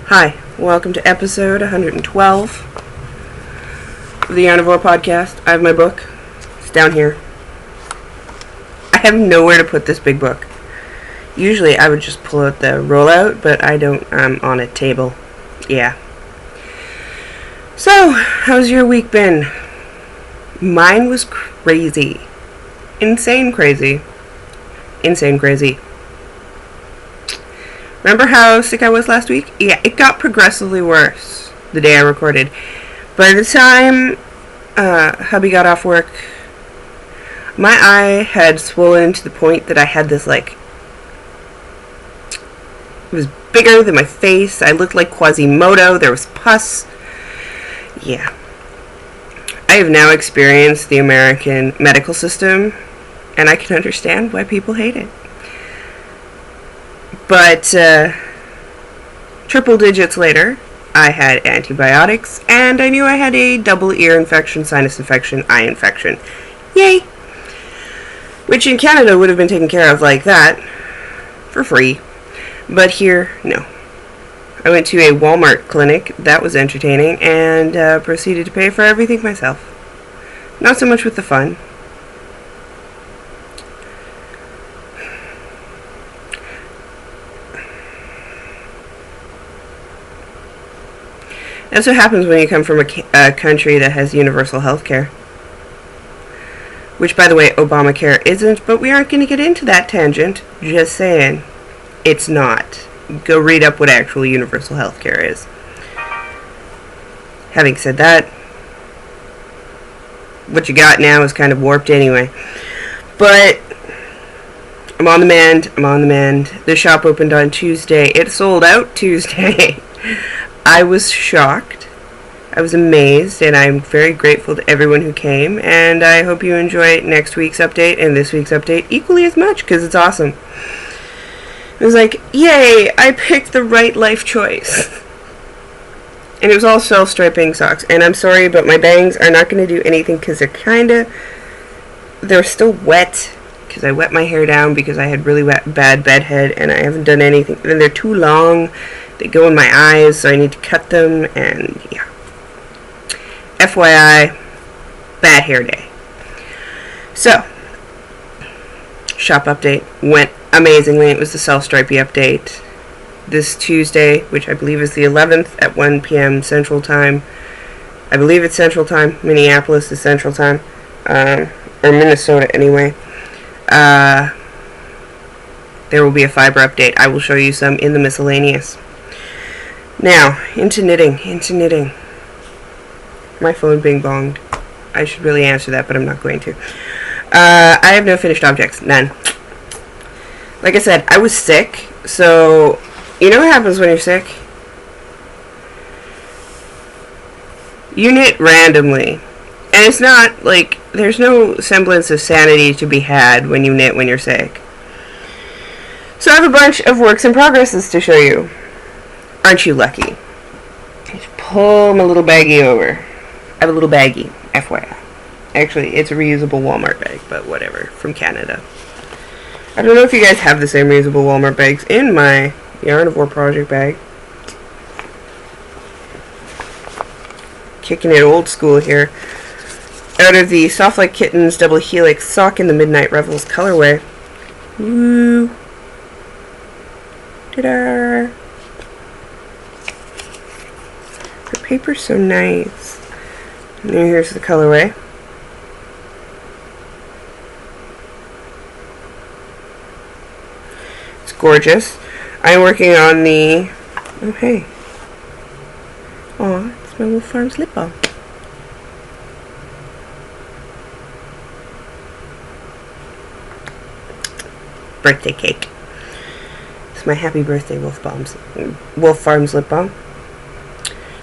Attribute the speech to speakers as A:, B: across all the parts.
A: Hi, welcome to episode 112 of the Yarnivore podcast. I have my book. It's down here. I have nowhere to put this big book. Usually I would just pull out the rollout, but I don't. I'm on a table. Yeah. So, how's your week been? Mine was crazy. Insane crazy. Insane crazy. Remember how sick I was last week? Yeah, it got progressively worse the day I recorded. By the time hubby got off work, my eye had swollen to the point that I had this, it was bigger than my face. I looked like Quasimodo. There was pus. Yeah. I have now experienced the American medical system, and I can understand why people hate it. But triple digits later, I had antibiotics, and I knew I had a double ear infection, sinus infection, eye infection. Yay! Which in Canada would have been taken care of like that, for free. But here, no. I went to a Walmart clinic, that was entertaining, and proceeded to pay for everything myself. Not so much with the fun. That's what happens when you come from a country that has universal health care. Which, by the way, Obamacare isn't, but we aren't going to get into that tangent. Just saying. It's not. Go read up what actual universal health care is. Having said that, what you got now is kind of warped anyway. But I'm on the mend. The shop opened on Tuesday. It sold out Tuesday. I was shocked. I was amazed, and I'm very grateful to everyone who came, and I hope you enjoy next week's update and this week's update equally as much, because it's awesome. It was like, yay, I picked the right life choice. And it was all self-striping socks, and I'm sorry, but my bangs are not going to do anything, because they're still wet, because I wet my hair down because I had really bad bedhead, and I haven't done anything, and they're too long. They go in my eyes, so I need to cut them, and yeah. FYI, bad hair day. So, shop update went amazingly. It was the self-stripey update. This Tuesday, which I believe is the 11th at 1 p.m. Central Time. I believe it's Central Time. Minneapolis is Central Time. Or Minnesota anyway. There will be a fiber update. I will show you some in the miscellaneous. Now, into knitting. My phone bing bonged. I should really answer that, but I'm not going to. I have no finished objects. None. Like I said, I was sick, so you know what happens when you're sick? You knit randomly. And it's not, there's no semblance of sanity to be had when you knit when you're sick. So I have a bunch of works in progresses to show you. Aren't you lucky? Just pull my little baggie over. I have a little baggie, FYI. Actually, it's a reusable Walmart bag, but whatever, from Canada. I don't know if you guys have the same reusable Walmart bags in my Yarnivore project bag. Kicking it old school here. Out of the Soft Like Kittens Double Helix Sock in the Midnight Revels colorway. Woo! Ta-da! The paper's so nice. And here's the colorway. It's gorgeous. I'm working on the... Oh, hey. Aw, it's my Wolf Farms lip balm. Birthday cake. It's my happy birthday Wolf Farms lip balm.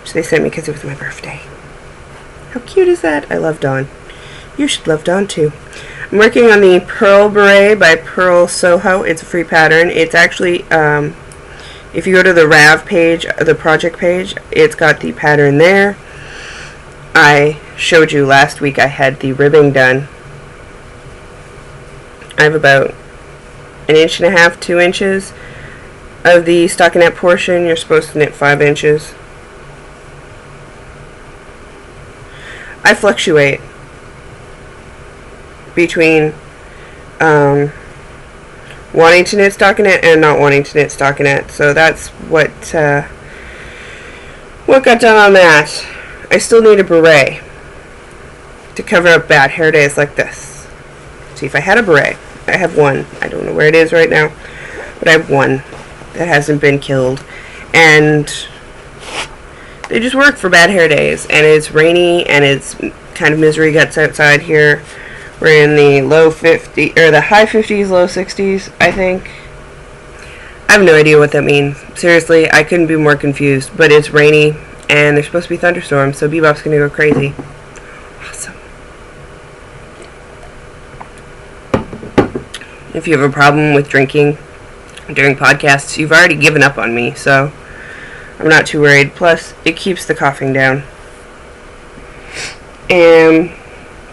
A: Which they sent me because it was my birthday. How cute is that? I love Dawn. You should love Dawn too. I'm working on the Pearl Beret by Pearl Soho. It's a free pattern. It's actually, if you go to the RAV page, the project page, it's got the pattern there. I showed you last week I had the ribbing done. I have about 1.5 inches, 2 inches of the stockinette portion, you're supposed to knit 5 inches. I fluctuate between wanting to knit stockinette and not wanting to knit stockinette. So that's what got done on that. I still need a beret to cover up bad hair days like this. See, if I had a beret, I have one. I don't know where it is right now, but I have one that hasn't been killed, and they just work for bad hair days. And it's rainy, and it's kind of misery guts outside here. We're in the low 50 or the high 50s, low 60s, I think. I have no idea what that means. Seriously, I couldn't be more confused. But it's rainy, and there's supposed to be thunderstorms, so Bebop's gonna go crazy. Awesome. If you have a problem with drinking during podcasts, you've already given up on me, so I'm not too worried. Plus, it keeps the coughing down. And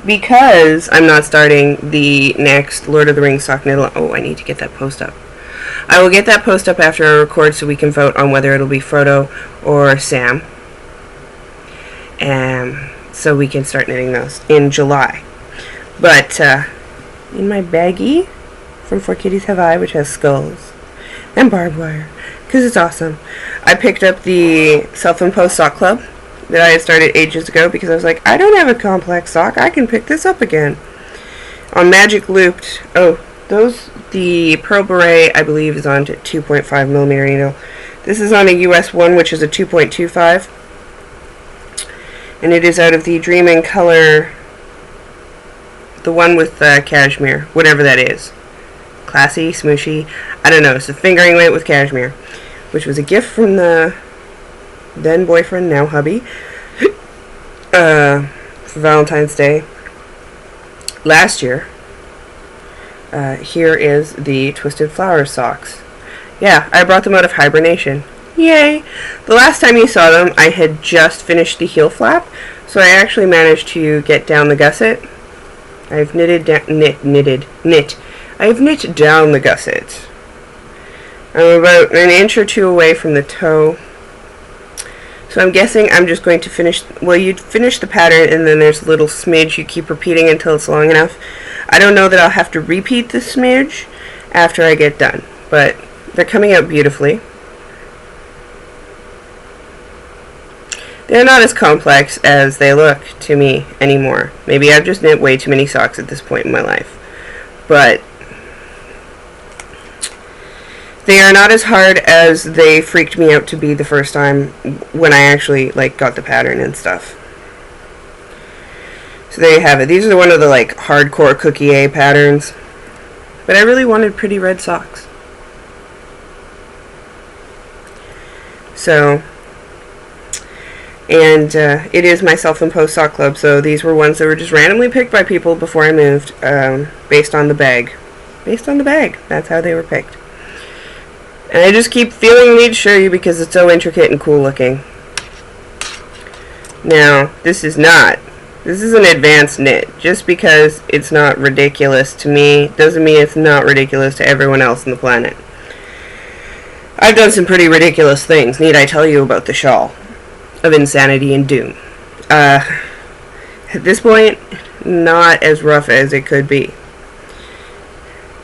A: because I'm not starting the next Lord of the Rings sock knit, I need to get that post up. I will get that post up after I record so we can vote on whether it'll be Frodo or Sam. So we can start knitting those in July. But in my baggie from For Kitties Have I, which has skulls and barbed wire, because it's awesome, I picked up the Self-Imposed Sock Club that I had started ages ago because I was like, I don't have a complex sock, I can pick this up again. On Magic Looped, the Pearl Beret, I believe, is on 2.5 millimeter needle. This is on a US 1, which is a 2.25. And it is out of the Dream in Color, the one with cashmere, whatever that is. Classy, smooshy, I don't know, it's a fingering weight with cashmere, which was a gift from the then boyfriend, now hubby, for Valentine's Day last year. Here is the Twisted Flower socks. Yeah, I brought them out of hibernation. Yay! The last time you saw them, I had just finished the heel flap, so I actually managed to get down the gusset. I've knit. I've knit down the gusset. I'm about an inch or two away from the toe. So I'm guessing I'm just going to finish, well, you'd finish the pattern and then there's a little smidge you keep repeating until it's long enough. I don't know that I'll have to repeat the smidge after I get done, but they're coming out beautifully. They're not as complex as they look to me anymore. Maybe I've just knit way too many socks at this point in my life. But they are not as hard as they freaked me out to be the first time when I actually got the pattern and stuff. So there you have it. These are one of the hardcore Cookie A patterns. But I really wanted pretty red socks. So, and it is my Self-Imposed Sock Club, so these were ones that were just randomly picked by people before I moved, based on the bag. Based on the bag. That's how they were picked. And I just keep feeling the need to show you because it's so intricate and cool looking. Now, this is an advanced knit. Just because it's not ridiculous to me doesn't mean it's not ridiculous to everyone else on the planet. I've done some pretty ridiculous things. Need I tell you about the shawl of insanity and doom? At this point, not as rough as it could be.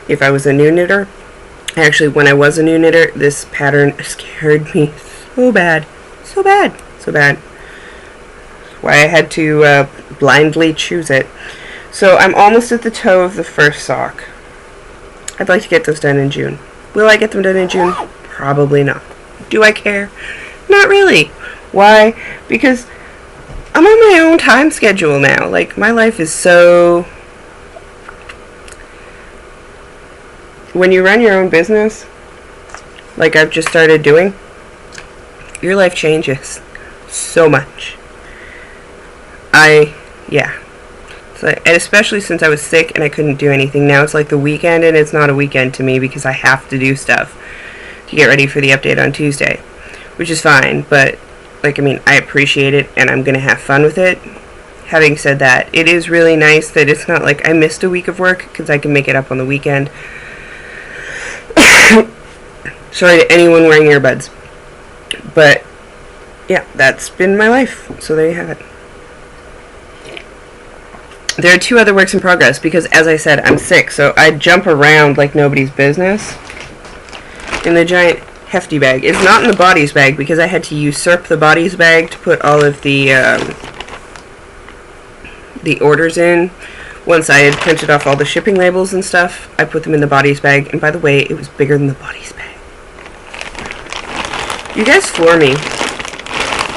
A: If I was a new knitter, actually, when I was a new knitter, this pattern scared me so bad. So bad. So bad. Why I had to blindly choose it. So I'm almost at the toe of the first sock. I'd like to get those done in June. Will I get them done in June? Probably not. Do I care? Not really. Why? Because I'm on my own time schedule now. My life is so... When you run your own business, like I've just started doing, your life changes so much. So, and especially since I was sick and I couldn't do anything. Now it's like the weekend, and it's not a weekend to me because I have to do stuff to get ready for the update on Tuesday, which is fine, but I appreciate it and I'm going to have fun with it. Having said that, it is really nice that it's not like I missed a week of work because I can make it up on the weekend. Sorry to anyone wearing earbuds. But, yeah, that's been my life. So there you have it. There are 2 other works in progress because, as I said, I'm sick, so I jump around like nobody's business. In the giant hefty bag. It's not in the bodies bag because I had to usurp the bodies bag to put all of the orders in. Once I had printed off all the shipping labels and stuff, I put them in the bodies bag, and by the way, it was bigger than the bodies bag. You guys floor me.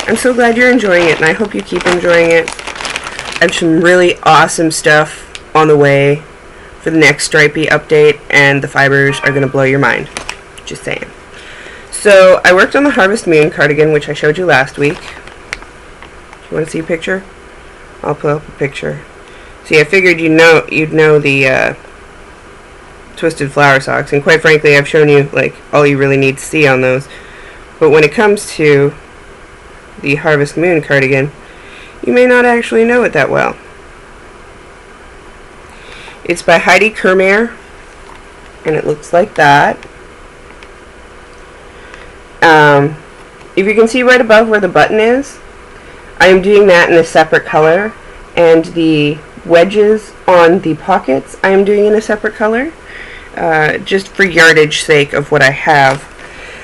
A: I'm so glad you're enjoying it, and I hope you keep enjoying it. I have some really awesome stuff on the way for the next Stripey update, and the fibers are going to blow your mind. Just saying. So, I worked on the Harvest Moon cardigan, which I showed you last week. You want to see a picture? I'll put up a picture. See, I figured you'd know the twisted flower socks, and quite frankly, I've shown you like all you really need to see on those. But when it comes to the Harvest Moon cardigan, you may not actually know it that well. It's by Heidi Kermer, and it looks like that. If you can see right above where the button is, I am doing that in a separate color, and the wedges on the pockets I am doing in a separate color, just for yardage sake of what I have.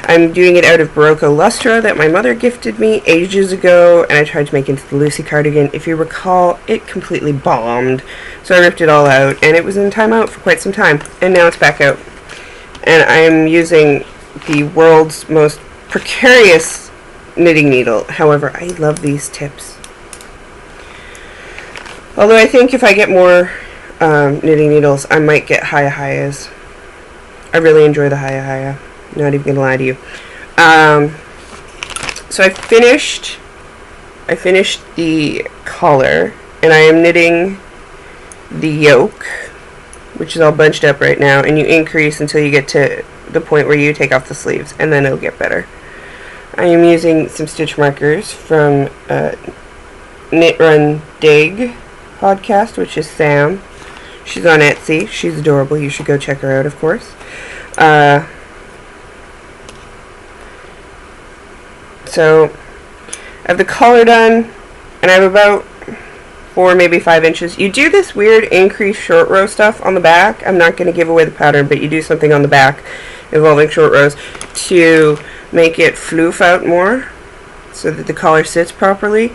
A: I'm doing it out of Barocco Lustra that my mother gifted me ages ago, and I tried to make it into the Lucy cardigan. If you recall, it completely bombed, so I ripped it all out, and it was in timeout for quite some time, and now it's back out. And I am using the world's most precarious knitting needle. However, I love these tips. Although I think if I get more knitting needles, I might get Haya-Hayas. I really enjoy the Haya-Haya. Not even gonna lie to you. So I finished the collar, and I am knitting the yoke, which is all bunched up right now, and you increase until you get to the point where you take off the sleeves, and then it'll get better. I am using some stitch markers from Knit Run Dig podcast, which is Sam. She's on Etsy. She's adorable. You should go check her out, of course. So I have the collar done, and I have about 4, maybe 5 inches. You do this weird increased short row stuff on the back. I'm not going to give away the pattern, but you do something on the back involving short rows to make it floof out more so that the collar sits properly.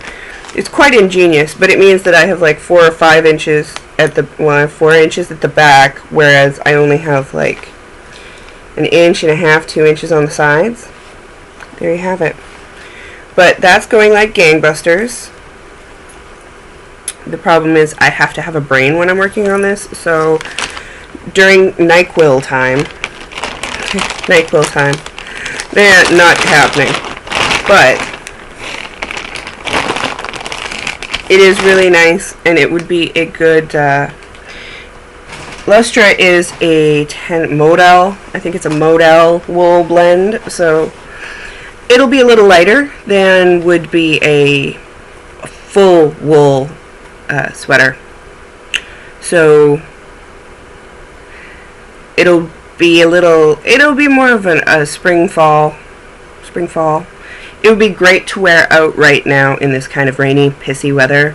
A: It's quite ingenious, but it means that I have like 4 or 5 inches at the, well, I have 4 inches at the back, whereas I only have like 1.5 inches, 2 inches on the sides. There you have it. But that's going like gangbusters. The problem is I have to have a brain when I'm working on this, so during NyQuil time, they're not happening. But it is really nice, and it would be a good, Lustra is a modal, I think it's a modal wool blend, so it'll be a little lighter than would be a full wool sweater. So it'll be more of a spring fall. It would be great to wear out right now in this kind of rainy, pissy weather.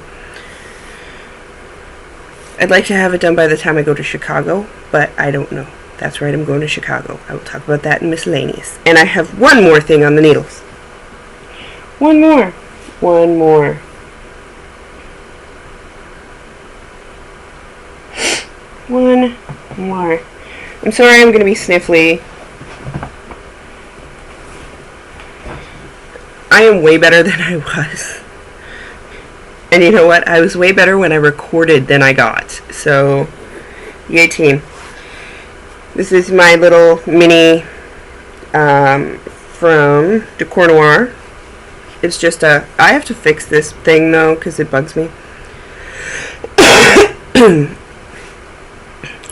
A: I'd like to have it done by the time I go to Chicago, but I don't know. That's right, I'm going to Chicago. I will talk about that in miscellaneous. And I have one more thing on the needles. One more. I'm sorry I'm going to be sniffly. I am way better than I was. And you know what? I was way better when I recorded than I got. So, yay team. This is my little mini from Decor Noir. It's just I have to fix this thing though because it bugs me.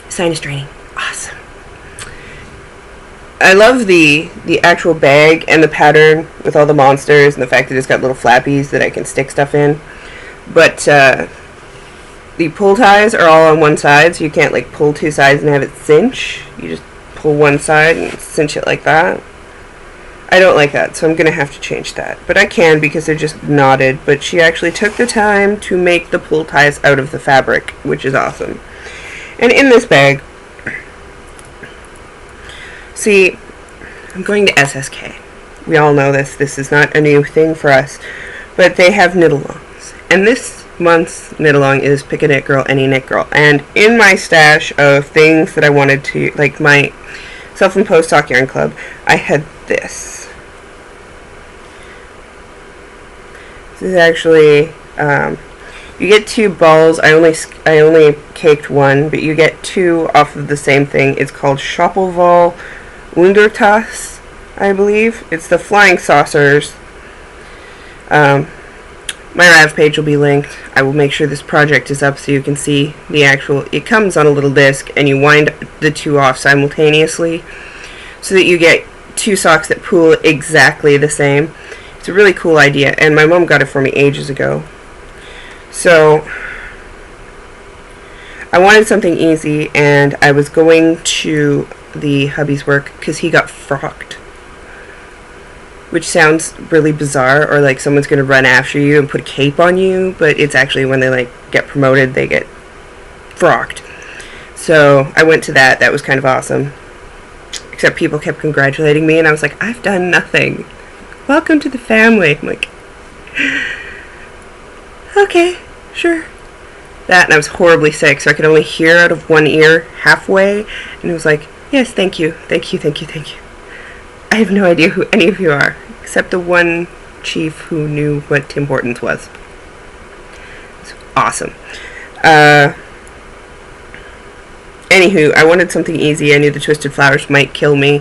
A: Sinus draining. Awesome. I love the actual bag and the pattern with all the monsters and the fact that it's got little flappies that I can stick stuff in. But the pull ties are all on one side, so you can't like pull 2 sides and have it cinch. You just pull one side and cinch it like that. I don't like that, so I'm going to have to change that. But I can because they're just knotted. But she actually took the time to make the pull ties out of the fabric, which is awesome. And in this bag, see, I'm going to SSK. We all know this. This is not a new thing for us. But they have knit-alongs. And this month's knit-along is Pick a Knit Girl, Any Knit Girl. And in my stash of things that I wanted to, like my self-imposed sock yarn club, I had this. This is actually, you get 2 balls. I only caked 1, but you get 2 off of the same thing. It's called Schoppelval Wundertass, I believe. It's the flying saucers. My Rav page will be linked. I will make sure this project is up so you can see the actual, it comes on a little disc and you wind the 2 off simultaneously so that you get 2 socks that pull exactly the same. It's a really cool idea, and my mom got it for me ages ago. So I wanted something easy, and I was going to the hubby's work because he got frocked, which sounds really bizarre, or like someone's going to run after you and put a cape on you, but it's actually when they like get promoted, they get frocked. So I went to that. That was kind of awesome. Except people kept congratulating me, and I was like, I've done nothing. Welcome to the family. I'm like, okay, sure. That, and I was horribly sick, so I could only hear out of one ear halfway, and it was like, yes, thank you, thank you, thank you, thank you. I have no idea who any of you are, except the one chief who knew what Tim Hortons was. It's awesome. Anywho, I wanted something easy. I knew the Twisted Flowers might kill me.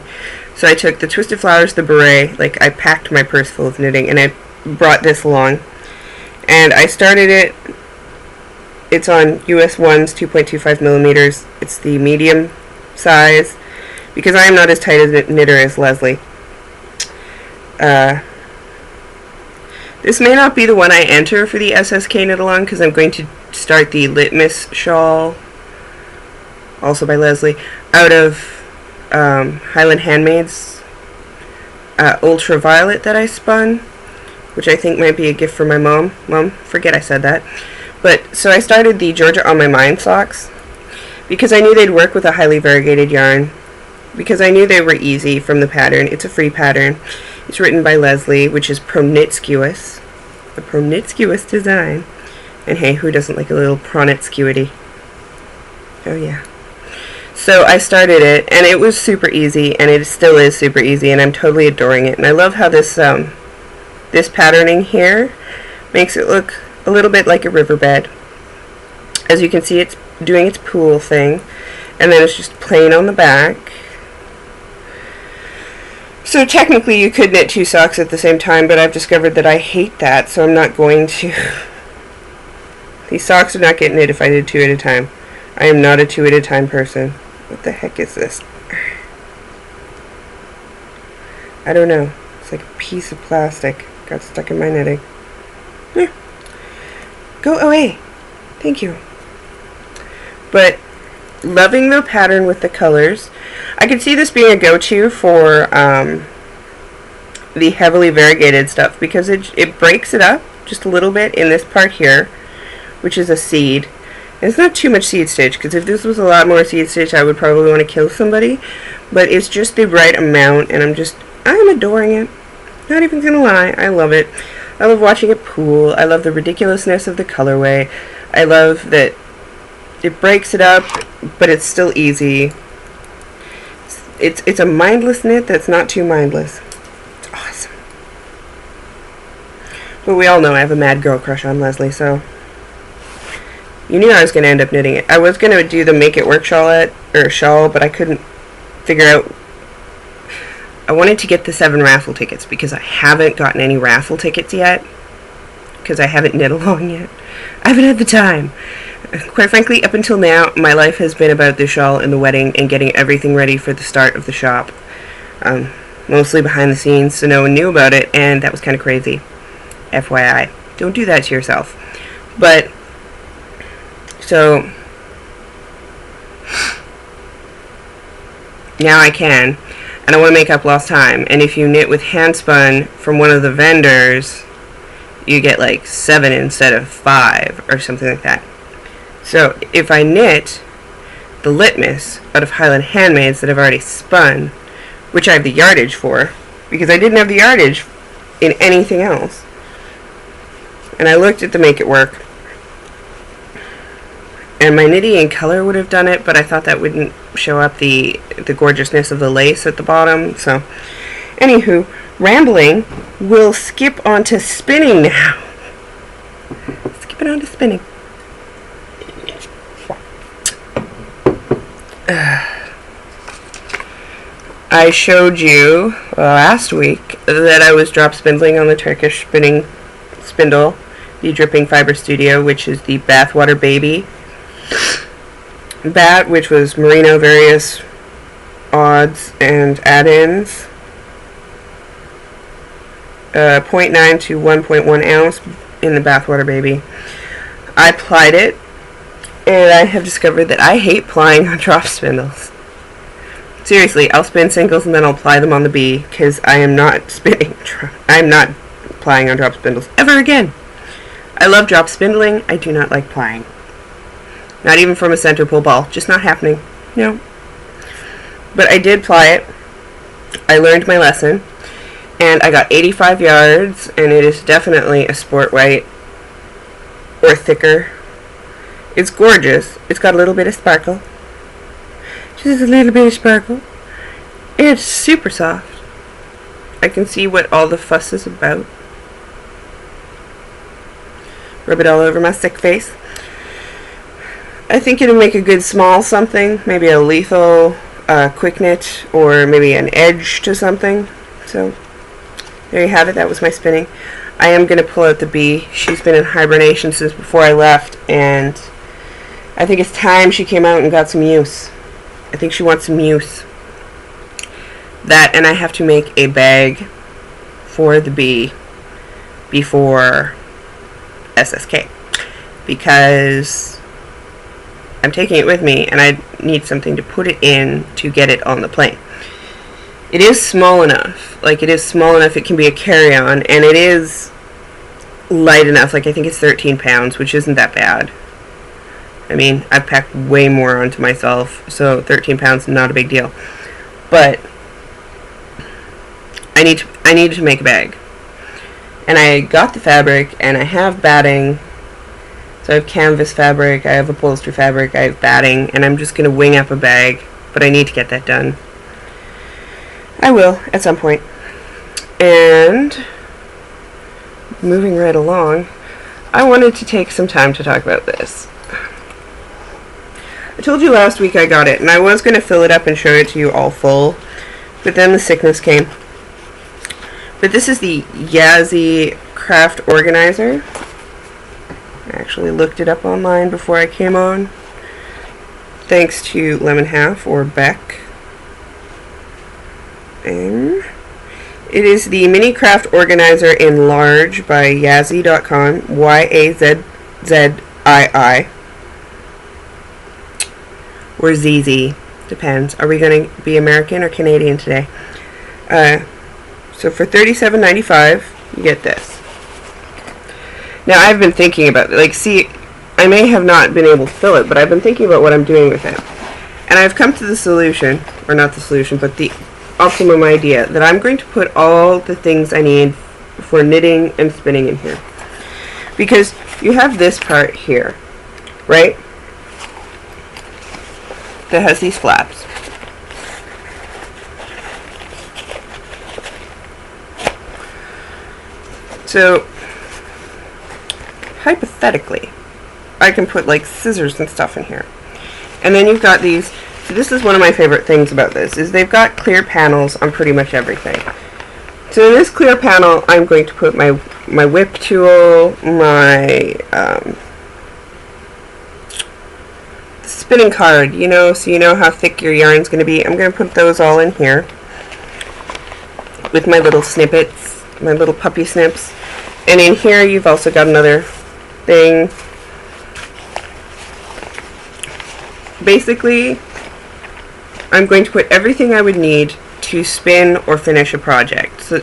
A: So I took the Twisted Flowers, the beret, like I packed my purse full of knitting, and I brought this along. And I started it, it's on US 1s, 2.25 millimeters. It's the medium size, because I am not as tight a knitter as Leslie. This may not be the one I enter for the SSK knit along, because I'm going to start the Litmus shawl, also by Leslie, out of Highland Handmaid's Ultraviolet that I spun, which I think might be a gift for my mom. Mom, forget I said that. But, so I started the Georgia on My Mind socks, because I knew they'd work with a highly variegated yarn, because I knew they were easy from the pattern. It's a free pattern. It's written by Leslie, which is Promiscuous. The Promiscuous design. And hey, who doesn't like a little promiscuity? Oh yeah. So I started it, and it was super easy, and it still is super easy, and I'm totally adoring it. And I love how this this patterning here makes it look a little bit like a riverbed. As you can see, it's doing its pool thing, and then it's just plain on the back. So technically you could knit 2 socks at the same time, but I've discovered that I hate that, so I'm not going to. These socks would not get knit if I did 2 at a time. I am not a 2 at a time person. What the heck is this? I don't know. It's like a piece of plastic got stuck in my knitting. Go away. Thank you. But loving the pattern with the colors. I could see this being a go-to for the heavily variegated stuff, because it breaks it up just a little bit in this part here, which is a seed. And it's not too much seed stitch, because if this was a lot more seed stitch, I would probably want to kill somebody. But it's just the right amount, and I'm adoring it. Not even gonna lie, I love it. I love watching it pool. I love the ridiculousness of the colorway. I love that it breaks it up, but it's still easy. It's a mindless knit that's not too mindless. It's awesome. But we all know I have a mad girl crush on Leslie, so you knew I was going to end up knitting it. I was going to do the Make It Work shawl, but I couldn't figure out. I wanted to get the 7 raffle tickets, because I haven't gotten any raffle tickets yet, because I haven't knit along yet. I haven't had the time. Quite frankly, up until now, my life has been about the shawl and the wedding and getting everything ready for the start of the shop. Mostly behind the scenes, so no one knew about it, and that was kind of crazy. FYI. Don't do that to yourself. But, so, now I can. and I want to make up lost time. And if you knit with handspun from one of the vendors, you get like 7 instead of 5 or something like that. So if I knit the litmus out of Highland Handmaids that I've already spun, which I have the yardage for, because I didn't have the yardage in anything else, and I looked at the Make It Work, and my knitting in color would have done it, but I thought that wouldn't show up the gorgeousness of the lace at the bottom. So anywho, rambling, we'll skip on to spinning now. Skipping on to spinning. I showed you last week that I was drop spindling on the Turkish spinning spindle, the Dripping Fiber Studio, which is the Bathwater Baby bat, which was merino, various odds and add-ins, 0.9 to 1.1 ounce in the Bathwater Baby. I plied it, and I have discovered that I hate plying on drop spindles. Seriously, I'll spin singles and then I'll ply them on the bee, because I am not spinning. I'm not plying on drop spindles ever again. I love drop spindling. I do not like plying. Not even from a center pull ball. Just not happening. No. But I did ply it. I learned my lesson. And I got 85 yards. And it is definitely a sport weight. Or thicker. It's gorgeous. It's got a little bit of sparkle. Just a little bit of sparkle. It's super soft. I can see what all the fuss is about. Rub it all over my sick face. I think it'll make a good small something, maybe a lethal quick knit, or maybe an edge to something. So there you have it. That was my spinning. I am going to pull out the bee. She's been in hibernation since before I left, and I think it's time she came out and got some use. I think she wants some use. That, and I have to make a bag for the bee before SSK, because I'm taking it with me and I need something to put it in to get it on the plane. It is small enough, it can be a carry-on, and it is light enough, I think it's 13 pounds, which isn't that bad. I mean, I've packed way more onto myself, so 13 pounds is not a big deal. But I need to make a bag. And I got the fabric, and I have batting. So I have canvas fabric, I have upholstery fabric, I have batting, and I'm just going to wing up a bag. But I need to get that done. I will, at some point. And moving right along, I wanted to take some time to talk about this. I told you last week I got it, and I was going to fill it up and show it to you all full, but then the sickness came. But this is the Yazi craft organizer. I actually looked it up online before I came on, thanks to Lemon Half, or Beck. And it is the mini craft organizer in large by Yazi.com, Yazzii. Or ZZ, depends. Are we going to be American or Canadian today? So for $37.95, you get this. Now, I've been thinking about it. I may have not been able to fill it, but I've been thinking about what I'm doing with it. And I've come to the solution, or not the solution, but the optimum idea, that I'm going to put all the things I need for knitting and spinning in here. Because you have this part here, right? That has these flaps. So, hypothetically, I can put like scissors and stuff in here. And then you've got these. So this is one of my favorite things about this, is they've got clear panels on pretty much everything. So in this clear panel, I'm going to put my whip tool, my spinning card, so you know how thick your yarn's going to be. I'm going to put those all in here with my little snippets, my little puppy snips. And in here you've also got another thing. Basically, I'm going to put everything I would need to spin or finish a project. So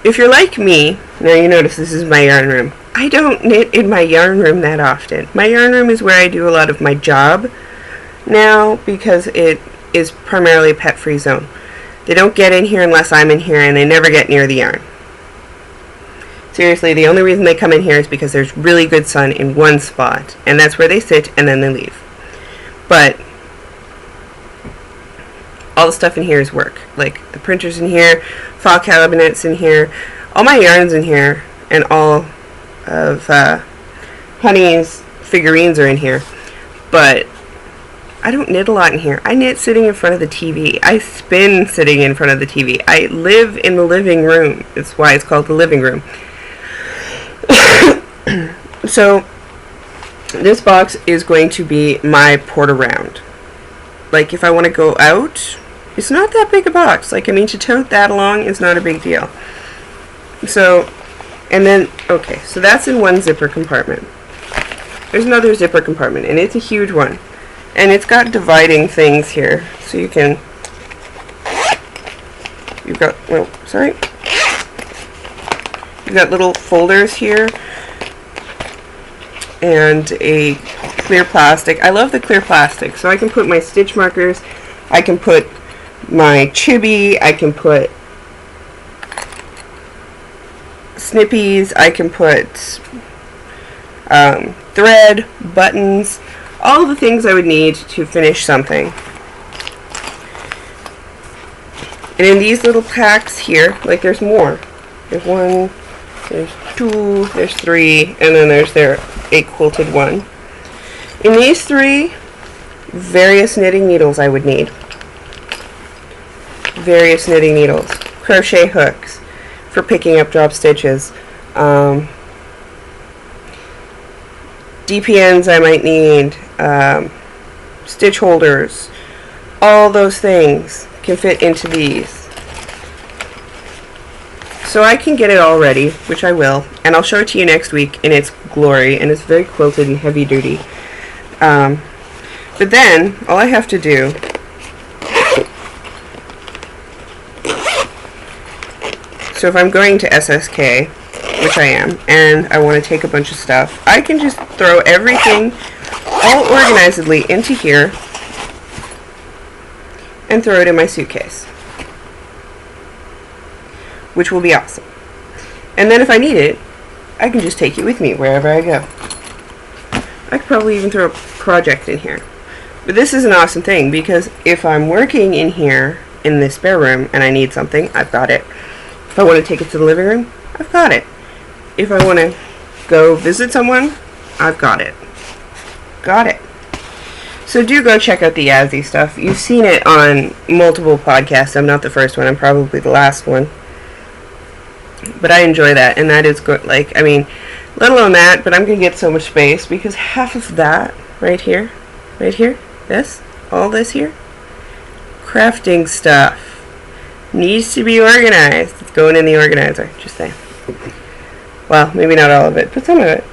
A: if you're like me, now you notice this is my yarn room. I don't knit in my yarn room that often. My yarn room is where I do a lot of my job now because it is primarily a pet-free zone. They don't get in here unless I'm in here, and they never get near the yarn. Seriously, the only reason they come in here is because there's really good sun in one spot, and that's where they sit and then they leave. But all the stuff in here is work. Like the printers in here, file cabinets in here, all my yarns in here, and all of Honey's figurines are in here. But I don't knit a lot in here. I knit sitting in front of the TV. I spin sitting in front of the TV. I live in the living room. That's why it's called the living room. So this box is going to be my port around. Like if I want to go out, it's not that big a box. Like, I mean, to tote that along is not a big deal. So, and then, okay, so that's in one zipper compartment. There's another zipper compartment, and it's a huge one. And it's got dividing things here. So you can, you've got, well, sorry. You've got little folders here. And a clear plastic. I love the clear plastic. So I can put my stitch markers. I can put my chibi. I can put snippies. I can put thread, buttons, all the things I would need to finish something. And in these little packs here, like there's more. There's one, there's two, there's three, and then there's a quilted one. In these three, various knitting needles I would need. Various knitting needles. Crochet hooks for picking up drop stitches. DPNs I might need. Stitch holders. All those things can fit into these. So I can get it all ready, which I will, and I'll show it to you next week in its glory, and it's very quilted and heavy duty. But then, all I have to do so if I'm going to SSK, which I am, and I want to take a bunch of stuff, I can just throw everything all organizedly into here and throw it in my suitcase, which will be awesome. And then if I need it, I can just take it with me wherever I go. I could probably even throw a project in here. But this is an awesome thing, because if I'm working in here in this spare room and I need something, I've got it. If I want to take it to the living room, I've got it. If I want to go visit someone, I've got it. Got it. So do go check out the Yazi stuff. You've seen it on multiple podcasts. I'm not the first one. I'm probably the last one. But I enjoy that, and that is good. Like, I mean, let alone that, but I'm going to get so much space because half of that right here, this, all this here, crafting stuff needs to be organized. It's going in the organizer, just saying. Well, maybe not all of it, but some of it.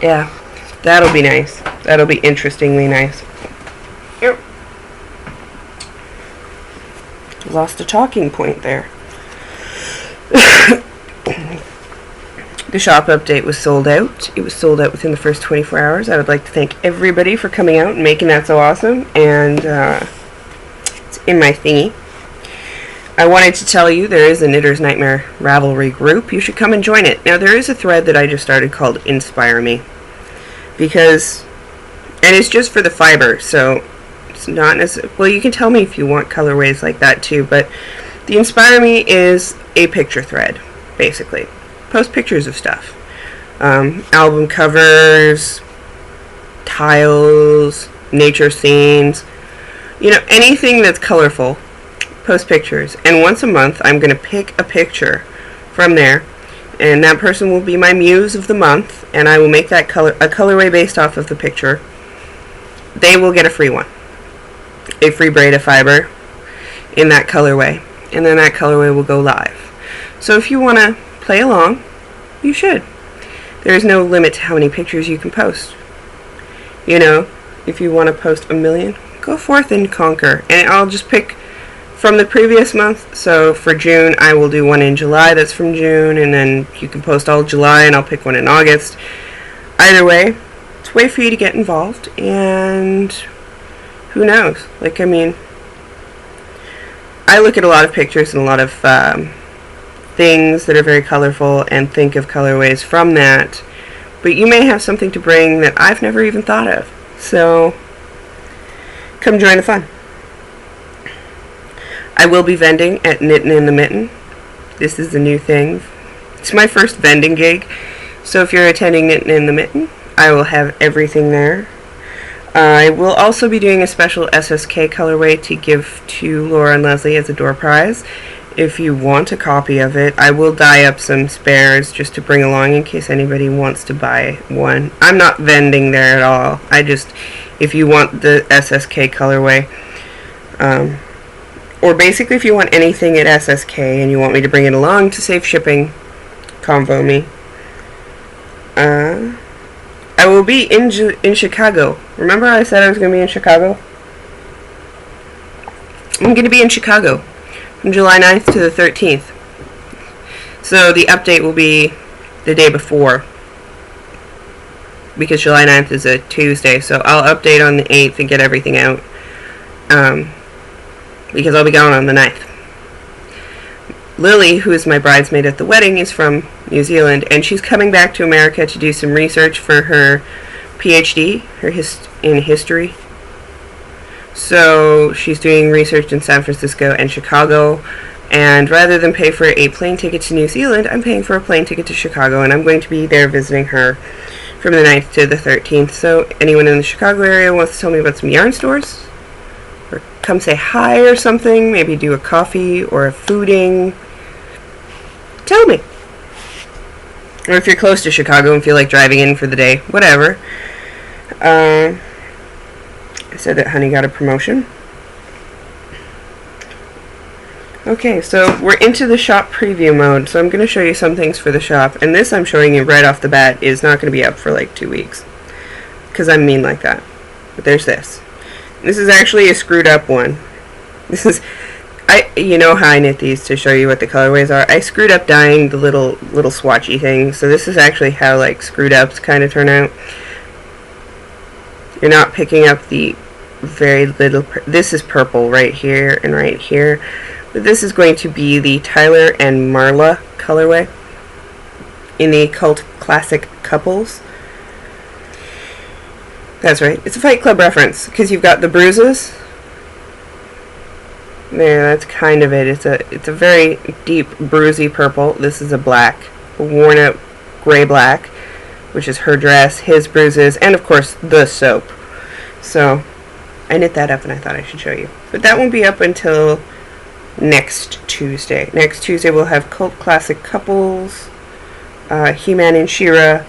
A: Yeah, that'll be nice. That'll be interestingly nice. Yep. Lost a talking point there. The shop update was sold out. It was sold out within the first 24 hours. I would like to thank everybody for coming out and making that so awesome. And it's in my thingy. I wanted to tell you there is a Knitter's Nightmare Ravelry group. You should come and join it. Now there is a thread that I just started called Inspire Me. Because, and it's just for the fiber, so it's not necessarily, well, you can tell me if you want colorways like that too, but the Inspire Me is a picture thread, basically. Post pictures of stuff. Album covers, tiles, nature scenes, you know, anything that's colorful. Post pictures. And once a month, I'm going to pick a picture from there, and that person will be my muse of the month, and I will make that a colorway based off of the picture. They will get a free one. A free braid of fiber in that colorway, and then that colorway will go live. So if you want to play along, you should. There is no limit to how many pictures you can post. You know, if you want to post a million, go forth and conquer. And I'll just pick from the previous month. So for June, I will do one in July that's from June, and then you can post all July, and I'll pick one in August. Either way, it's a way for you to get involved, and who knows? Like, I mean, I look at a lot of pictures and a lot of things that are very colorful and think of colorways from that, but you may have something to bring that I've never even thought of. So come join the fun. I will be vending at Knittin' in the Mitten. This is a new thing. It's my first vending gig, so if you're attending Knittin' in the Mitten, I will have everything there. I will also be doing a special SSK colorway to give to Laura and Leslie as a door prize. If you want a copy of it, I will dye up some spares just to bring along in case anybody wants to buy one. I'm not vending there at all. If you want the SSK colorway, or basically if you want anything at SSK and you want me to bring it along to save shipping, convo me. I will be in Chicago. Remember I said I was going to be in Chicago? I'm going to be in Chicago from July 9th to the 13th. So the update will be the day before, because July 9th is a Tuesday. So I'll update on the 8th and get everything out, because I'll be gone on the 9th. Lily, who is my bridesmaid at the wedding, is from New Zealand, and she's coming back to America to do some research for her PhD, in history. So she's doing research in San Francisco and Chicago, and rather than pay for a plane ticket to New Zealand, I'm paying for a plane ticket to Chicago, and I'm going to be there visiting her from the 9th to the 13th. So anyone in the Chicago area wants to tell me about some yarn stores, or come say hi or something, maybe do a coffee or a fooding, tell me. Or if you're close to Chicago and feel like driving in for the day, whatever. I said that Honey got a promotion. Okay, so we're into the shop preview mode, so I'm going to show you some things for the shop, and this I'm showing you right off the bat is not going to be up for like 2 weeks, because I'm mean like that. But there's this. This is actually a screwed up one. This is, you know how I knit these to show you what the colorways are. I screwed up dyeing the little swatchy thing, so this is actually how like screwed ups kind of turn out. You're not picking up the very little, this is purple right here and right here, but this is going to be the Tyler and Marla colorway in the Cult Classic Couples. That's right, it's a Fight Club reference, because you've got the bruises. There, that's kind of it. It's a very deep, bruisey purple. This is a black, worn out gray black, which is her dress, his bruises, and of course the soap. So I knit that up and I thought I should show you. But that won't be up until next Tuesday. Next Tuesday we'll have Cult Classic Couples, He-Man and She-Ra,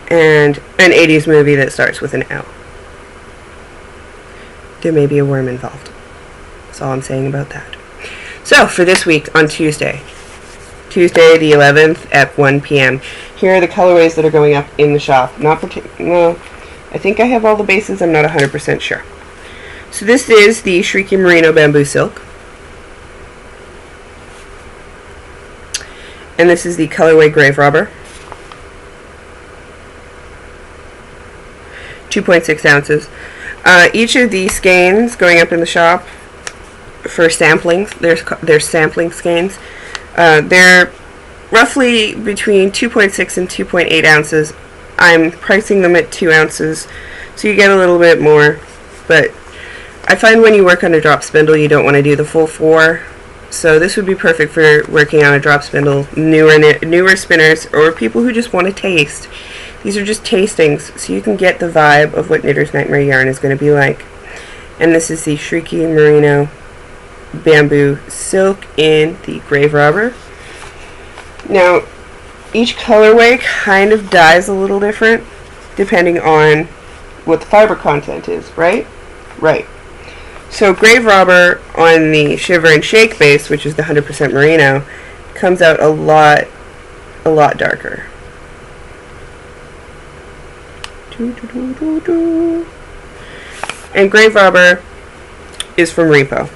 A: and an 80s movie that starts with an L. There may be a worm involved. That's all I'm saying about that. So, for this week on Tuesday the 11th at 1 p.m., here are the colorways that are going up in the shop. No, I think I have all the bases. I'm not 100% sure. So this is the Shrieky Merino Bamboo Silk. And this is the colorway Grave Robber. 2.6 ounces. Each of these skeins going up in the shop for samplings, there's sampling skeins. They're roughly between 2.6 and 2.8 ounces. I'm pricing them at 2 ounces, so you get a little bit more. But I find when you work on a drop spindle, you don't want to do the full 4. So this would be perfect for working on a drop spindle, newer spinners, or people who just want to taste. These are just tastings, so you can get the vibe of what Knitter's Nightmare yarn is going to be like. And this is the Shrieky Merino Bamboo Silk in the Grave Robber. Now, each colorway kind of dyes a little different, depending on what the fiber content is, right? Right. So Grave Robber on the Shiver and Shake base, which is the 100% merino, comes out a lot darker. And Grave Robber is from Repo.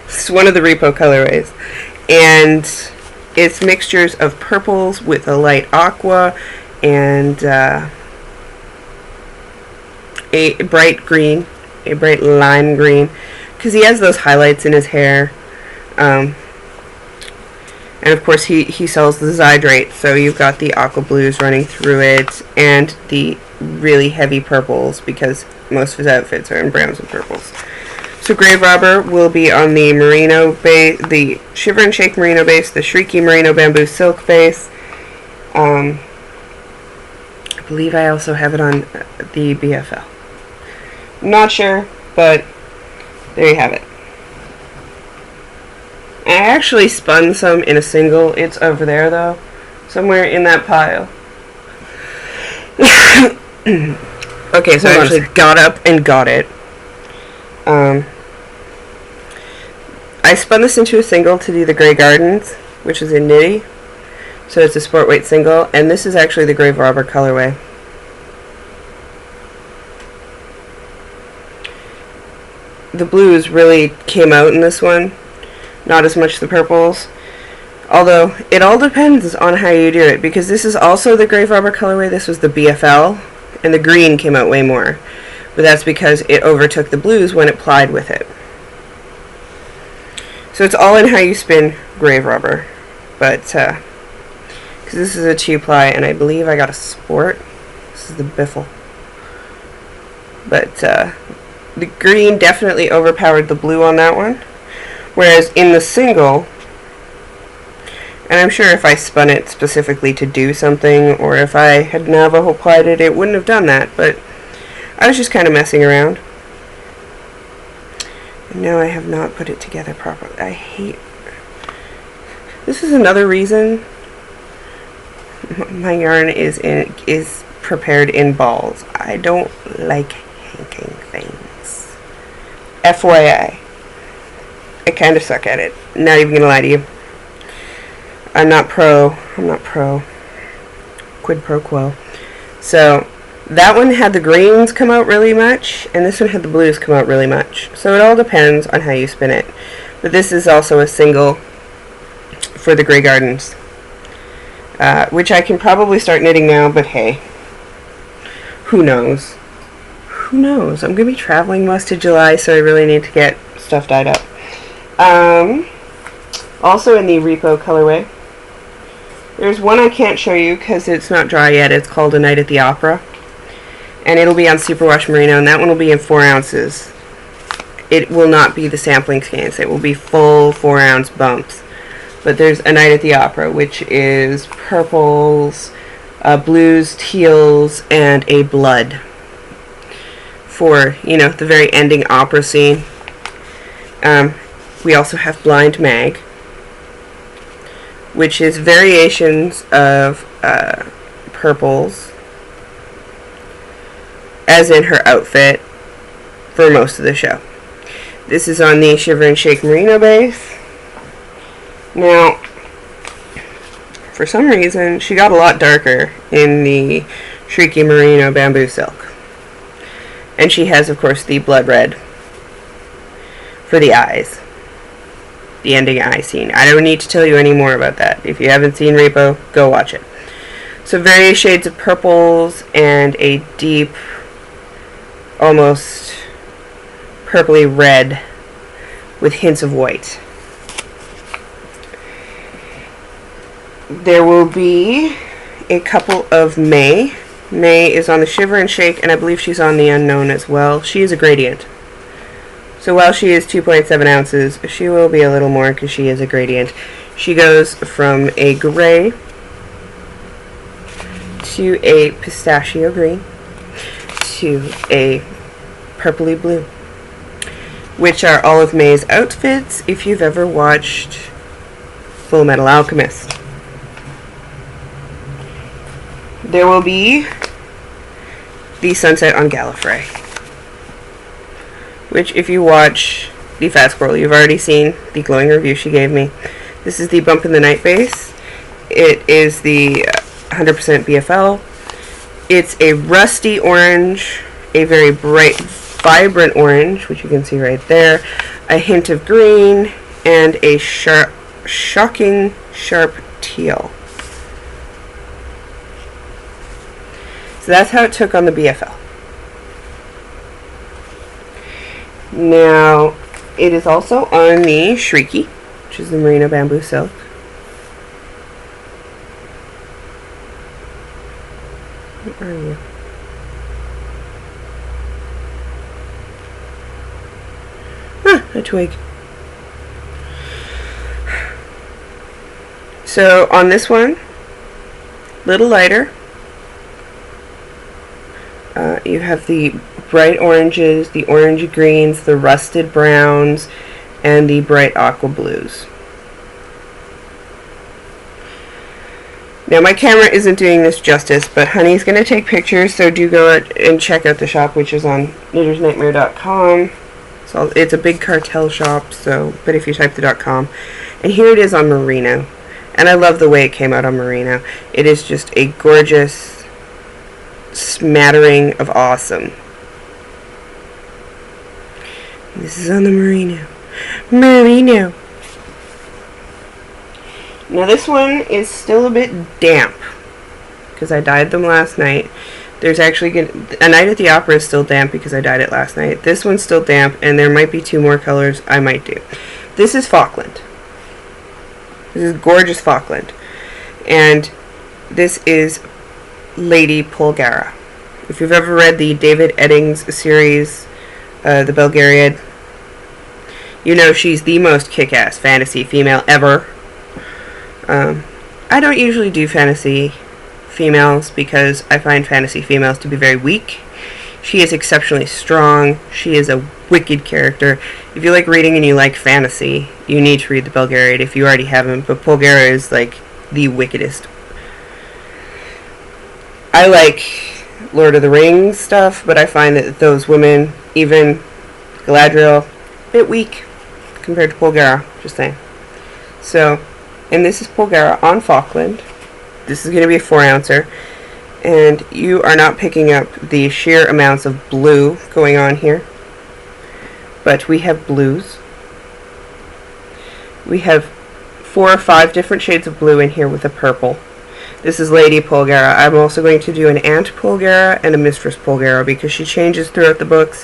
A: It's one of the Repo colorways. And it's mixtures of purples with a light aqua and a bright green, a bright lime green, because he has those highlights in his hair. And of course he sells the Zydrate, so you've got the aqua blues running through it and the really heavy purples, because most of his outfits are in browns and purples. So Grave Robber will be on the merino base, the Shiver and Shake merino base, the Shrieky merino bamboo silk base. I believe I also have it on the BFL. Not sure, but there you have it. I actually spun some in a single. It's over there, though. Somewhere in that pile. Okay, so I actually got up and got it. I spun this into a single to do the Grey Gardens, which is in Nitty. So it's a sport weight single, and this is actually the Grave Robber colorway. The blues really came out in this one. Not as much the purples. Although, it all depends on how you do it, because this is also the Grave Robber colorway. This was the BFL, and the green came out way more. But that's because it overtook the blues when it plied with it. So it's all in how you spin Grave Robber. But, because this is a 2-ply, and I believe I got a sport. This is the Biffle. But, the green definitely overpowered the blue on that one. Whereas in the single, and I'm sure if I spun it specifically to do something, or if I had Navajo plied it, it wouldn't have done that, but I was just kind of messing around. And now I have not put it together properly. I hate... This is another reason my yarn is prepared in balls. I don't like hanking things. FYI. I kind of suck at it. Not even gonna lie to you. I'm not pro. Quid pro quo. So, that one had the greens come out really much, and this one had the blues come out really much. So it all depends on how you spin it. But this is also a single for the Grey Gardens. Which I can probably start knitting now, but hey. Who knows? Who knows? I'm gonna be traveling most of July, so I really need to get stuff dyed up. Also in the Repo colorway, there's one I can't show you because it's not dry yet. It's called A Night at the Opera, and it'll be on Superwash Merino, and that one will be in 4 ounces. It will not be the sampling skeins. It will be full 4-ounce bumps. But there's A Night at the Opera, which is purples, blues, teals, and a blood for, you know, the very ending opera scene. We also have Blind Mag, which is variations of purples, as in her outfit, for most of the show. This is on the Shiver and Shake Merino base. Now, for some reason, she got a lot darker in the Shrieky Merino Bamboo Silk. And she has, of course, the blood red for the eyes. The ending eye scene. I don't need to tell you any more about that. If you haven't seen Repo, go watch it. So various shades of purples and a deep, almost purpley red with hints of white. There will be a couple of May. May is on the Shiver and Shake, and I believe she's on the Unknown as well. She is a gradient. So while she is 2.7 ounces, she will be a little more because she is a gradient. She goes from a gray to a pistachio green to a purpley blue, which are all of May's outfits if you've ever watched Full Metal Alchemist. There will be the Sunset on Gallifrey, which if you watch the Fat Squirrel, you've already seen the glowing review she gave me. This is the Bump in the Night base. It is the 100% BFL. It's a rusty orange, a very bright, vibrant orange, which you can see right there, a hint of green, and a shocking sharp teal. So that's how it took on the BFL. Now, it is also on the Shrieky, which is the Merino Bamboo Silk. Where are you? A twig. So on this one, little lighter. You have the bright oranges, the orangey greens, the rusted browns, and the bright aqua blues. Now my camera isn't doing this justice, but Honey's going to take pictures, so do go out and check out the shop, which is on knittersnightmare.com. So it's a big cartel shop, but if you type the .com, and here it is on merino, and I love the way it came out on merino. It is just a gorgeous smattering of awesome. This is on the merino. Merino. Now this one is still a bit damp because I dyed them last night. There's actually a Night at the Opera is still damp because I dyed it last night. This one's still damp, and there might be 2 more colors I might do. This is Falkland. This is gorgeous Falkland, and this is Lady Polgara. If you've ever read the David Eddings series, the Belgariad, you know she's the most kick-ass fantasy female ever. I don't usually do fantasy females because I find fantasy females to be very weak. She is exceptionally strong. She is a wicked character. If you like reading and you like fantasy, you need to read the Belgariad if you already haven't, but Polgara is like the wickedest. I like Lord of the Rings stuff, but I find that those women, even Galadriel, a bit weak compared to Polgara, just saying. So, and this is Polgara on Falkland. This is going to be a 4-ouncer, and you are not picking up the sheer amounts of blue going on here, but we have blues. We have 4 or 5 different shades of blue in here with a purple. This is Lady Polgara. I'm also going to do an Aunt Polgara and a Mistress Polgara because she changes throughout the books,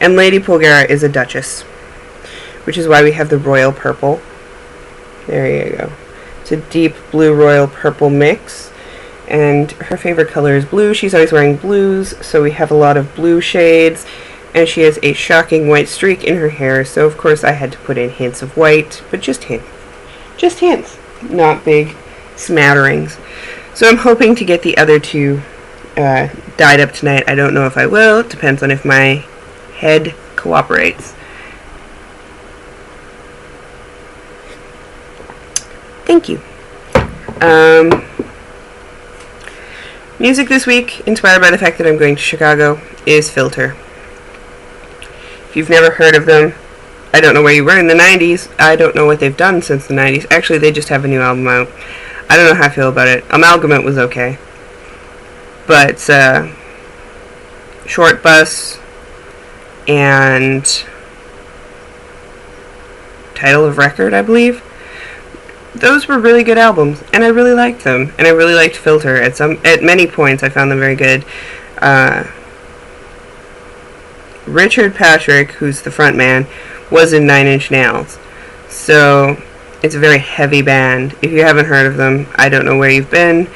A: and Lady Polgara is a Duchess, which is why we have the royal purple. There you go. It's a deep blue royal purple mix, and her favorite color is blue. She's always wearing blues, so we have a lot of blue shades, and she has a shocking white streak in her hair, so of course I had to put in hints of white, but just hints. Just hints, not big smatterings. So I'm hoping to get the other 2 dyed up tonight. I don't know if I will. It depends on if my head cooperates. Thank you. Music this week, inspired by the fact that I'm going to Chicago, is Filter. If you've never heard of them, I don't know where you were in the 90s. I don't know what they've done since the 90s. Actually, they just have a new album out. I don't know how I feel about it. Amalgamate was okay. But, Short Bus and Title of Record, I believe. Those were really good albums, and I really liked them, and I really liked Filter. At many points, I found them very good. Richard Patrick, who's the front man, was in 9 Inch Nails, so it's a very heavy band. If you haven't heard of them, I don't know where you've been,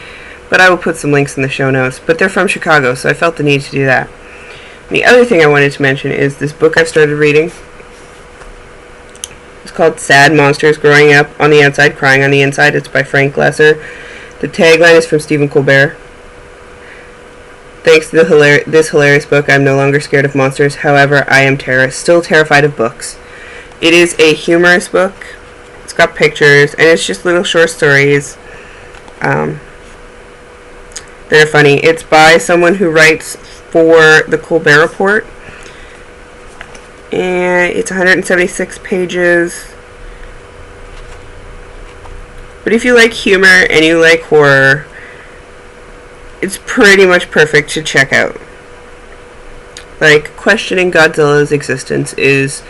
A: but I will put some links in the show notes. But they're from Chicago, so I felt the need to do that. The other thing I wanted to mention is this book I've started reading. It's called Sad Monsters Growing Up on the Outside, Crying on the Inside. It's by Frank Lesser. The tagline is from Stephen Colbert. Thanks to this hilarious book, I'm no longer scared of monsters. However, I am still terrified of books. It is a humorous book. It's got pictures, and it's just little short stories. They're funny. It's by someone who writes for the Colbert Report. And it's 176 pages. But if you like humor and you like horror, it's pretty much perfect to check out. Like, questioning Godzilla's existence is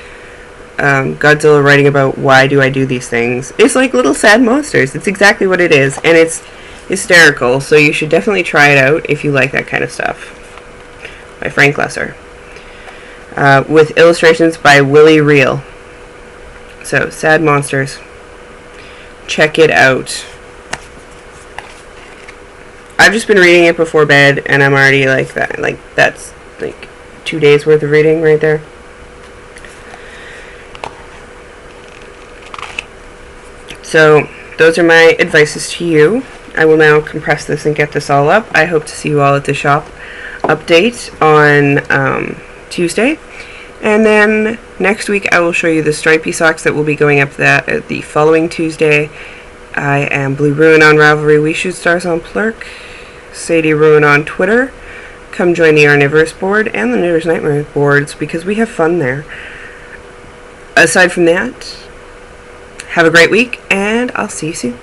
A: Godzilla writing about why do I do these things. It's like Little Sad Monsters. It's exactly what it is, and it's hysterical, so you should definitely try it out if you like that kind of stuff. By Frank Lesser. With illustrations by Willie Reel. So, Sad Monsters. Check it out. I've just been reading it before bed, and I'm already like that. Like, that's like 2 days worth of reading right there. So, those are my advices to you. I will now compress this and get this all up. I hope to see you all at the shop update on Tuesday. And then next week I will show you the stripy socks that will be going up the following Tuesday. I am Blue Ruin on Ravelry, We Shoot Stars on Plurk, Sadie Ruin on Twitter. Come join the Arnivorous board and the Knitter's Nightmare boards because we have fun there. Aside from that, have a great week, and I'll see you soon.